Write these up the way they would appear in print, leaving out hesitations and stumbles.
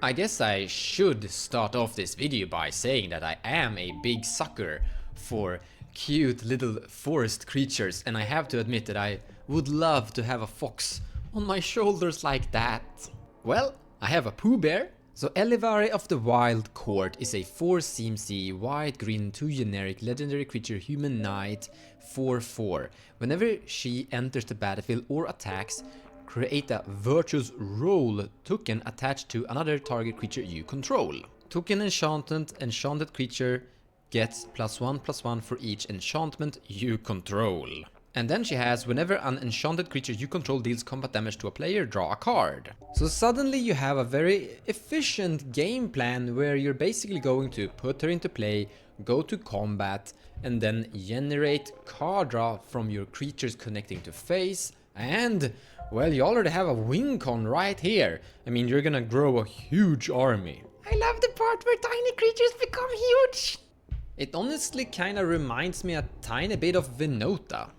I guess I should start off this video by saying that I am a big sucker for cute little forest creatures, and I have to admit that I would love to have a fox on my shoulders like that. Well, I have a Pooh Bear. So Ellivere of the Wild Court is a 4 CMC white green 2 generic legendary creature human knight 4/4. Whenever she enters the battlefield or attacks, create a virtuous roll token attached to another target creature you control. Token enchanted creature gets +1/+1 for each enchantment you control. And then she has, whenever an enchanted creature you control deals combat damage to a player, draw a card. So suddenly you have a very efficient game plan where you're basically going to put her into play, go to combat, and then generate card draw from your creatures connecting to face, and well, you already have a win con right here. I mean, you're gonna grow a huge army. I love the part where tiny creatures become huge. It honestly kinda reminds me a tiny bit of Venota.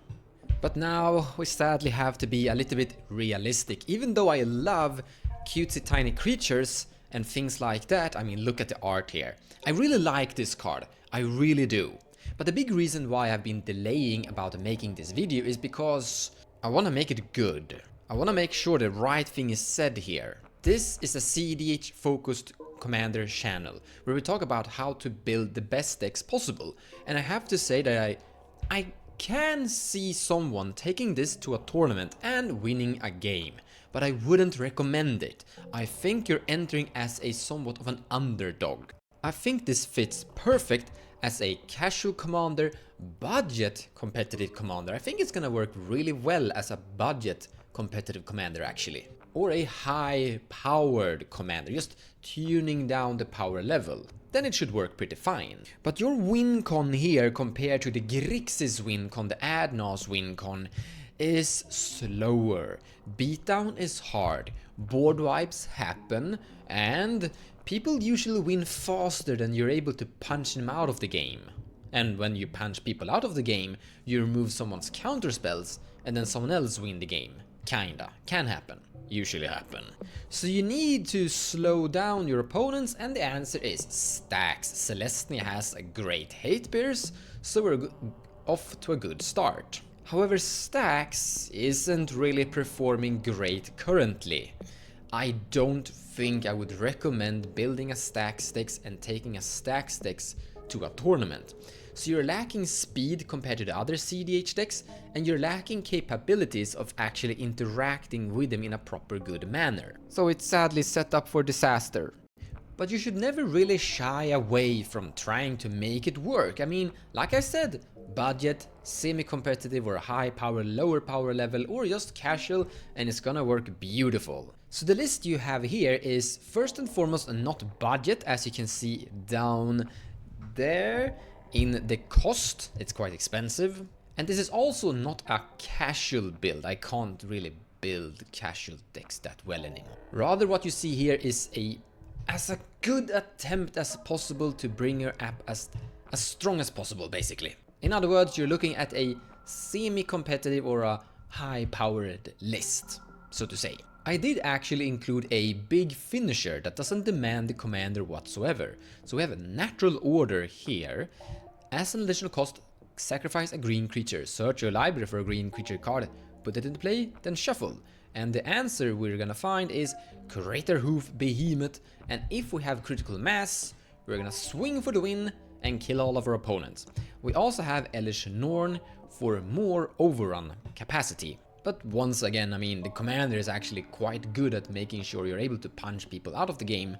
But now we sadly have to be a little bit realistic. Even though I love cutesy tiny creatures and things like that, I mean, look at the art here. I really like this card, I really do. But the big reason why I've been delaying about making this video is because I want to make it good. I want to make sure the right thing is said here. This is a cEDH focused commander channel where we talk about how to build the best decks possible. And I have to say that I can see someone taking this to a tournament and winning a game, but I wouldn't recommend it. I think you're entering as a somewhat of an underdog. I think this fits perfect as a casual commander, budget competitive commander. I think it's gonna work really well as a budget competitive commander actually. Or a high powered commander, just tuning down the power level. Then it should work pretty fine. But your win con here compared to the Grixis win con, the Adnas win con, is slower. Beatdown is hard, board wipes happen, and people usually win faster than you're able to punch them out of the game. And when you punch people out of the game, you remove someone's counter spells and then someone else win the game. Kinda. Can happen. Usually happen. So you need to slow down your opponents, and the answer is Stax. Celestia has a great hate bears, so we're off to a good start. However, Stax isn't really performing great currently. I don't think I would recommend building a Stax decks and taking a Stax decks to a tournament. So you're lacking speed compared to the other cEDH decks, and you're lacking capabilities of actually interacting with them in a proper good manner. So it's sadly set up for disaster. But you should never really shy away from trying to make it work. I mean, like I said, budget, semi-competitive or high power, lower power level, or just casual, and it's gonna work beautiful. So the list you have here is first and foremost not budget, as you can see down there. In the cost, it's quite expensive. And this is also not a casual build. I can't really build casual decks that well anymore. Rather, what you see here is as a good attempt as possible to bring your app as strong as possible, basically. In other words, you're looking at a semi-competitive or a high-powered list, so to say. I did actually include a big finisher that doesn't demand the commander whatsoever. So we have a natural order here. As an additional cost, sacrifice a green creature, search your library for a green creature card, put it into play, then shuffle. And the answer we're gonna find is Craterhoof Behemoth, and if we have critical mass, we're gonna swing for the win and kill all of our opponents. We also have Elish Norn for more overrun capacity. But once again, I mean, the commander is actually quite good at making sure you're able to punch people out of the game,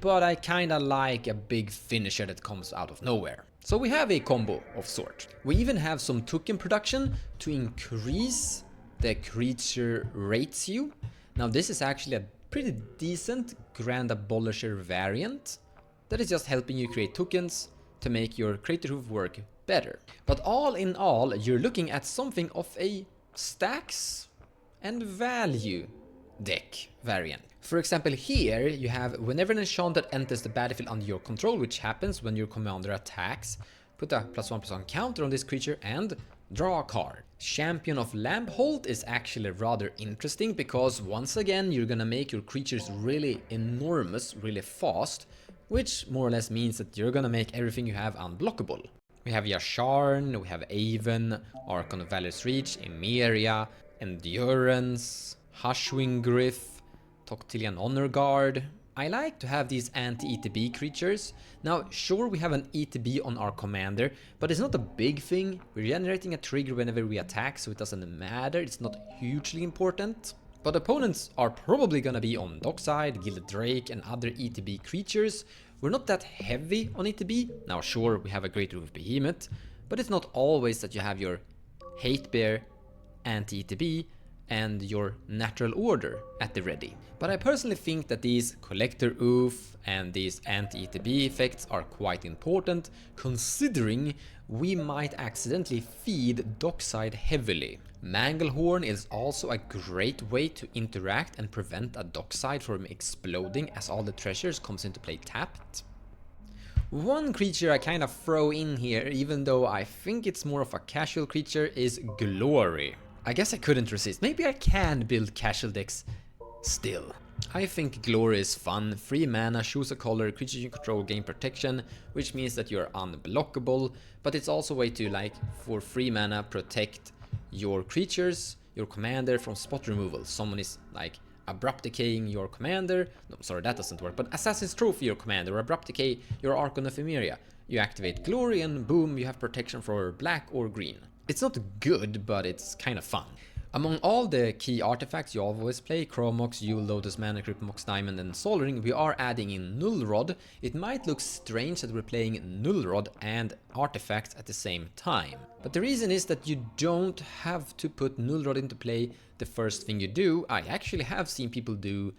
but I kinda like a big finisher that comes out of nowhere. So we have a combo of sort. We even have some token production to increase the creature ratio. Now this is actually a pretty decent Grand Abolisher variant that is just helping you create tokens to make your Craterhoof work better. But all in all, you're looking at something of a stacks and value deck variant. For example, here you have whenever an enchanted enters the battlefield under your control, which happens when your commander attacks, put a +1/+1 counter on this creature and draw a card. Champion of Lampholt is actually rather interesting because once again you're gonna make your creatures really enormous, really fast, which more or less means that you're gonna make everything you have unblockable. We have Yasharn, we have Aven, Archon of Valor's Reach, Emeria, Endurance, Hushwing Griff, Toctilian Honor Guard. I like to have these anti-ETB creatures. Now, sure, we have an ETB on our commander, but it's not a big thing. We're generating a trigger whenever we attack, so it doesn't matter. It's not hugely important. But opponents are probably gonna be on Dockside, Gilded Drake, and other ETB creatures. We're not that heavy on ETB. Now, sure, we have a Great Roof Behemoth, but it's not always that you have your Hate Bear, anti-ETB, and your Natural Order at the ready. But I personally think that these Collector Oof and these anti-ETB effects are quite important, considering we might accidentally feed Dockside heavily. Manglehorn is also a great way to interact and prevent a Dockside from exploding as all the treasures comes into play tapped. One creature I kind of throw in here, even though I think it's more of a casual creature, is Glory. I guess I couldn't resist. Maybe I can build casual decks still. I think Glory is fun. 3 mana, choose a color, creature you control gain protection, which means that you're unblockable, but it's also a way to, like, for 3 mana, protect your creatures, your commander from spot removal. Someone is, like, abrupt decaying your commander. No, sorry, that doesn't work, but Assassin's Trophy your commander, or abrupt decay your Archon of Emeria. You activate Glory and boom, you have protection for black or green. It's not good, but it's kind of fun. Among all the key artifacts you always play, Chromox, Yule Lotus, Mana Crypt, Mox Diamond and Sol Ring, we are adding in Null Rod. It might look strange that we're playing Null Rod and artifacts at the same time. But the reason is that you don't have to put Null Rod into play the first thing you do. I actually have seen people do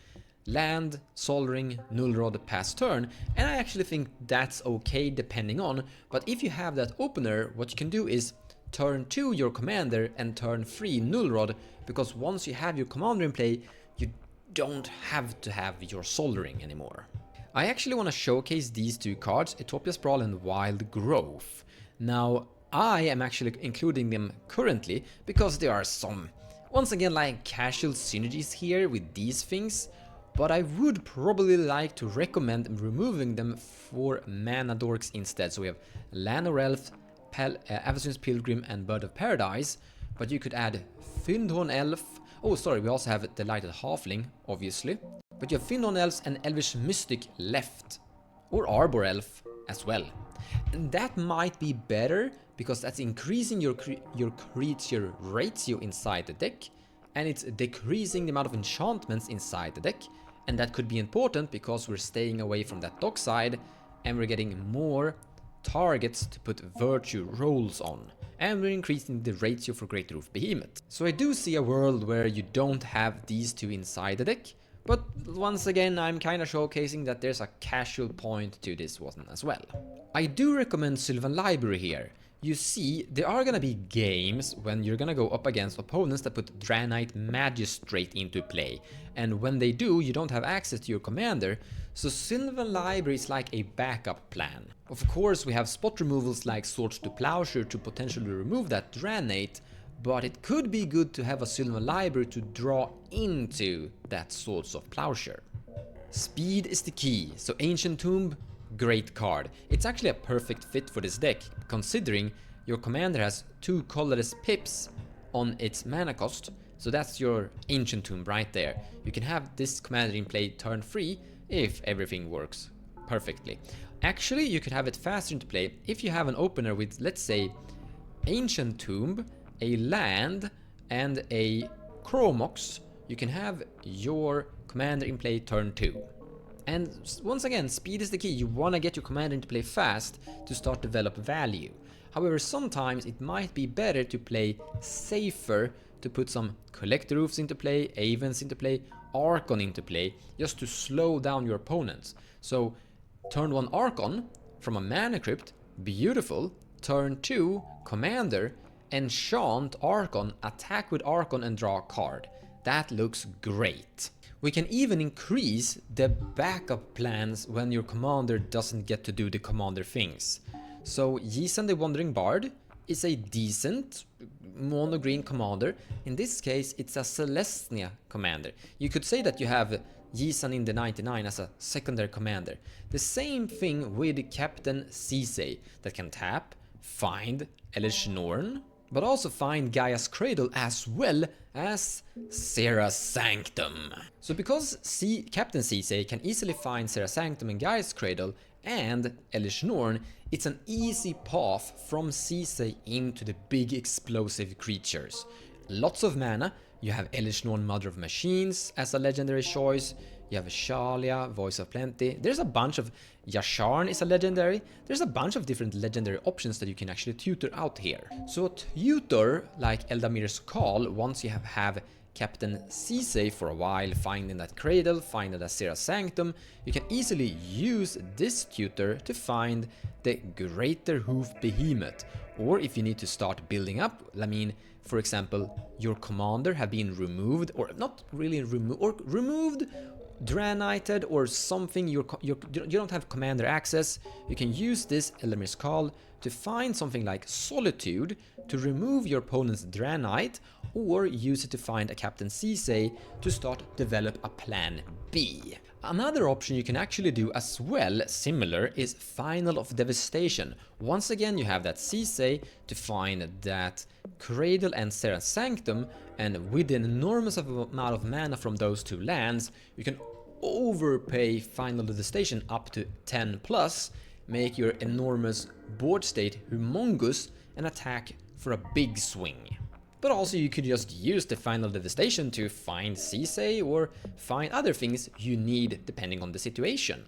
land, Sol Ring, Null Rod, pass turn, and I actually think that's okay depending on. But if you have that opener, what you can do is turn 2 your commander and turn 3 Null Rod, because once you have your commander in play, you don't have to have your Sol Ring anymore. I actually want to showcase these 2 cards, Utopia Sprawl and Wild Growth. Now, I am actually including them currently because there are some, once again, like casual synergies here with these things, but I would probably like to recommend removing them for Mana Dorks instead. So we have Llanowar Elf, Avacyn's Pilgrim and Bird of Paradise, but you could add Fyndhorn Elf. Oh, sorry, we also have Delighted Halfling, obviously. But you have Fyndhorn Elves and Elvish Mystic left, or Arbor Elf as well. And that might be better because that's increasing your creature ratio inside the deck, and it's decreasing the amount of enchantments inside the deck. And that could be important because we're staying away from that Dockside and we're getting more targets to put virtue rolls on, and we're increasing the ratio for Great Roof Behemoth. So I do see a world where you don't have these 2 inside the deck, but once again I'm kinda showcasing that there's a casual point to this one as well. I do recommend Sylvan Library here. You see, there are gonna be games when you're gonna go up against opponents that put Draenei Magistrate into play, and when they do, you don't have access to your commander, so Sylvan Library is like a backup plan. Of course, we have spot removals like Swords to Plowshare to potentially remove that Draenei, but it could be good to have a Sylvan Library to draw into that Swords of Plowshare. Speed is the key, so Ancient Tomb, great card. It's actually a perfect fit for this deck, considering your commander has 2 colorless pips on its mana cost, so that's your Ancient Tomb right there. You can have this commander in play turn 3 if everything works perfectly. Actually, you could have it faster into play if you have an opener with, let's say, Ancient Tomb, a land, and a Chromox. You can have your commander in play turn 2. And once again, speed is the key. You want to get your commander into play fast to start develop value. However, sometimes it might be better to play safer, to put some Collector Roofs into play, Avens into play, Archon into play, just to slow down your opponents. So turn 1 Archon from a Mana Crypt, beautiful. Turn 2 Commander, enchant Archon, attack with Archon and draw a card. That looks great. We can even increase the backup plans when your commander doesn't get to do the commander things. So Yisan the Wandering Bard, is a decent mono green commander. In this case, it's a Celestia commander. You could say that you have Yisan in the 99 as a secondary commander. The same thing with Captain cEDH that can tap, find Ellivere, but also find Gaia's Cradle as well as Serra's Sanctum. So because Captain cEDH can easily find Serra's Sanctum and Gaia's Cradle and Ellivere, it's an easy path from cEDH into the big explosive creatures. Lots of mana. You have Ellivere, Mother of Machines as a legendary choice. You have Shalia, Voice of Plenty. There's a bunch of... Yasharn is a legendary. There's a bunch of different legendary options that you can actually tutor out here. So tutor, like Eldamir's Call, once you have Captain cEDH for a while, finding that Cradle, finding that Serra's Sanctum, you can easily use this tutor to find the Greater Hoof Behemoth. Or if you need to start building up, I mean, for example, your commander have been removed, or not really removed, or removed, Dranited, or something, you don't have commander access, you can use this Eldamir's Call to find something like Solitude to remove your opponent's Dranite, or use it to find a Captain cEDH to start develop a plan B. Another option you can actually do as well, similar, is Final of Devastation. Once again, you have that cEDH to find that Cradle and Serra's Sanctum, and with an enormous amount of mana from those two lands, you can overpay Final Devastation up to 10 plus, make your enormous board state humongous, and attack for a big swing. But also you could just use the Final Devastation to find cEDH or find other things you need depending on the situation.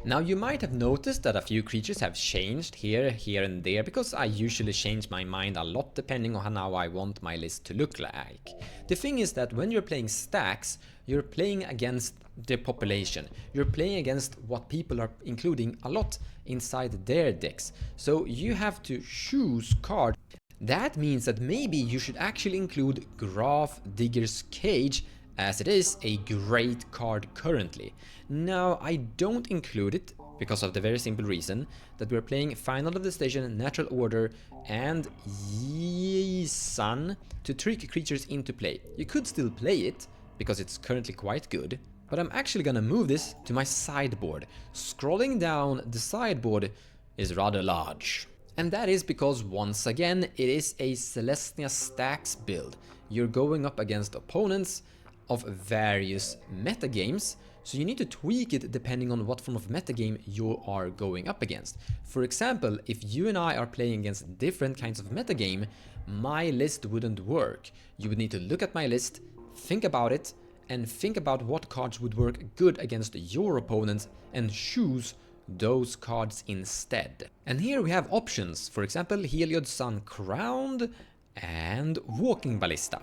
Now you might have noticed that a few creatures have changed here and there, because I usually change my mind a lot depending on how I want my list to look like. The thing is that when you're playing Stax, you're playing against the population. You're playing against what people are including a lot inside their decks. So you have to choose cards. That means that maybe you should actually include Graf Digger's Cage, as it is a great card currently. Now, I don't include it because of the very simple reason that we're playing Final Devastation, Natural Order, and Yisan to trick creatures into play. You could still play it because it's currently quite good, but I'm actually gonna move this to my sideboard. Scrolling down the sideboard is rather large. And that is because, once again, it is a Celestia Stax build. You're going up against opponents of various metagames, so you need to tweak it depending on what form of metagame you are going up against. For example, if you and I are playing against different kinds of metagame, my list wouldn't work. You would need to look at my list, think about it, and think about what cards would work good against your opponents and choose those cards instead. And here we have options, for example, Heliod Sun Crowned and Walking Ballista.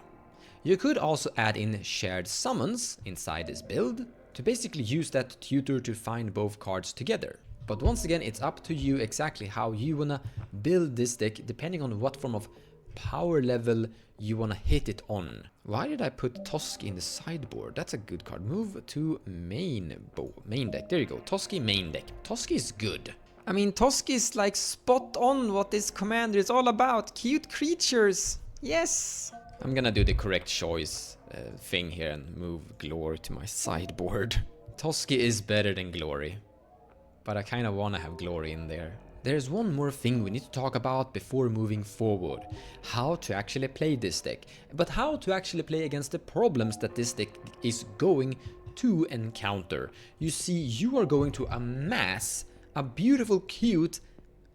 You could also add in Shared Summons inside this build to basically use that tutor to find both cards together. But once again, it's up to you exactly how you wanna build this deck depending on what form of power level you wanna hit it on. Why did I put Toski in the sideboard? That's a good card. Move to main deck. There you go. Toski main deck. Toski is good. I mean, Toski is like spot on what this commander is all about. Cute creatures. Yes. I'm gonna do the correct choice thing here and move Glory to my sideboard. Toski is better than Glory, but I kind of wanna have Glory in there. There's one more thing we need to talk about before moving forward. How to actually play this deck. But how to actually play against the problems that this deck is going to encounter. You see, you are going to amass a beautiful, cute,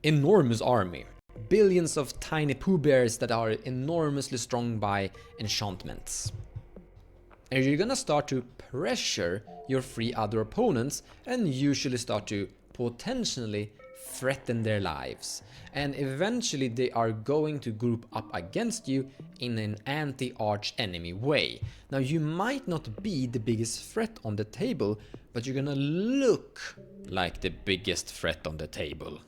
enormous army. Billions of tiny Pooh Bears that are enormously strong by enchantments. And you're gonna start to pressure your 3 other opponents and usually start to potentially threaten their lives, and eventually they are going to group up against you in an anti-arch enemy way. Now, you might not be the biggest threat on the table, but you're gonna look like the biggest threat on the table.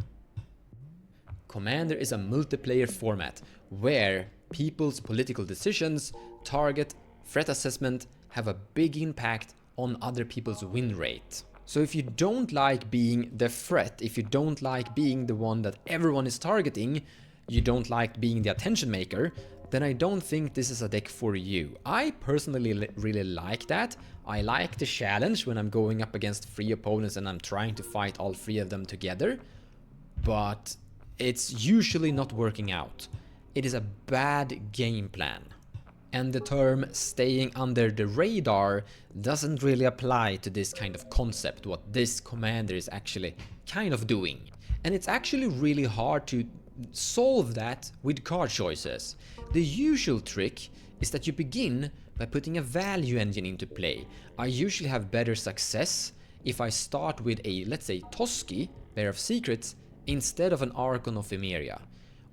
Commander is a multiplayer format where people's political decisions, target, threat assessment have a big impact on other people's win rate. So if you don't like being the threat, if you don't like being the one that everyone is targeting, you don't like being the attention maker, then I don't think this is a deck for you. I personally really like that. I like the challenge when I'm going up against 3 opponents and I'm trying to fight all 3 of them together, but it's usually not working out. It is a bad game plan. And the term staying under the radar doesn't really apply to this kind of concept, what this commander is actually kind of doing. And it's actually really hard to solve that with card choices. The usual trick is that you begin by putting a value engine into play. I usually have better success if I start with a, let's say, Toski, Bear of Secrets, instead of an Archon of Emeria.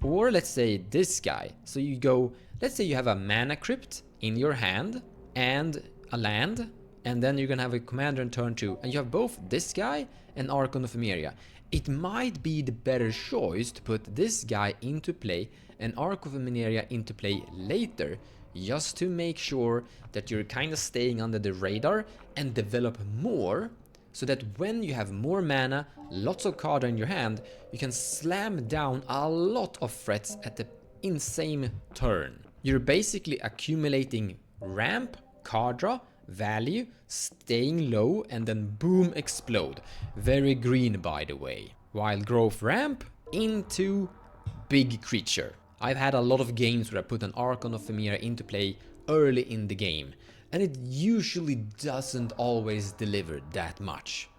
Or let's say this guy. So you go, let's say you have a mana crypt in your hand and a land, and then you're gonna have a commander in turn 2, and you have both this guy and Archon of Emeria. It might be the better choice to put this guy into play and Archon of Emeria into play later, just to make sure that you're kind of staying under the radar and develop more, so that when you have more mana, lots of cards in your hand, you can slam down a lot of threats at the insane turn. You're basically accumulating ramp, card draw, value, staying low, and then boom, explode. Very green, by the way. Wild growth ramp into big creature. I've had a lot of games where I put an Archon of Emeria into play early in the game, and it usually doesn't always deliver that much.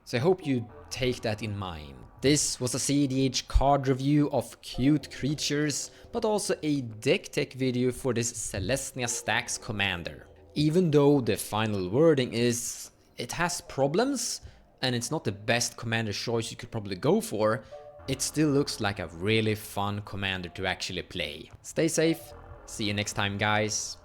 So I hope you take that in mind. This was a cEDH card review of cute creatures, but also a deck tech video for this Celestia Stax commander. Even though the final wording is, it has problems, and it's not the best commander choice you could probably go for, it still looks like a really fun commander to actually play. Stay safe, see you next time guys.